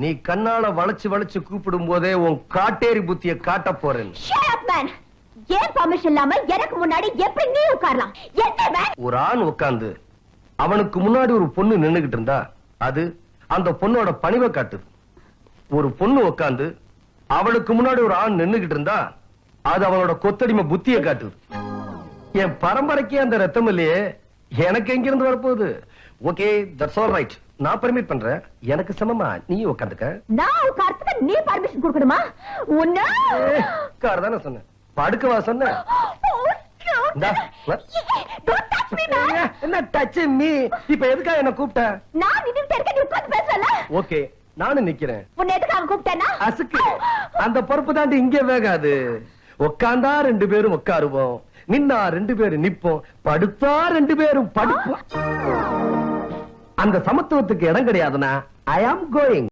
நீ கண்ணால வளைச்சு வளைச்சு கூப்பிடும் போதே உன் காட்டேரி புத்திய காட்ட போறேன். ஏன் பர்மிஷன் இல்லாம எனக்கு முன்னாடி எப்படி நீ உட்காரலாம்? ஒரு ஆண் உட்கார்ந்து அவனுக்கு முன்னாடி ஒரு பொண்ணு நின்னுகிட்டு இருந்தா அது அந்த பொண்ணோட பணிவை காட்டுது. ஒரு பொண்ணு உட்கார்ந்து அவளுக்கு முன்னாடி ஒரு ஆண் நின்னுகிட்டு இருந்தா அது அவனோட கொத்தடிமை புத்திய காட்டுது. என் பரம்பரைக்கே அந்த ரத்தம் இல்லையே, எனக்கு எங்கிருந்து வரப்போகுது? Okay, that's all right. நான் பெர்மிட் பண்றேன். எனக்கு சமமா நீ உட்காந்துக்க. நான் உட்கார்றதுக்கு நீ பர்மிஷன் கொடுக்கணுமா? உன்ன கார் தானே சொன்னேன், படுக்கவா சொன்னேன்? என்ன டச் மீ? இப்ப எதுக்கா என்ன கூப்பிட்ட? நான் நின்னுட்டு இருக்க, நீ உட்கார்ந்து பேசல. ஓகே, நானும் நிக்கிறேன். உன்னை எதுக்காக கூப்பிட்டேன்னா? அசுக்கு அந்த பொறுப்பு தாண்டி இங்க வேகாது. உட்கார்ந்தா 2 பேரும் உட்காருவோம், நின்னா 2 பேரும் நிப்போம், படுத்தா 2 பேரும் படுப்போம். அந்த சமத்துவத்துக்கு இடம் கிடையாதுன்னா ஐ ஆம் கோயிங்.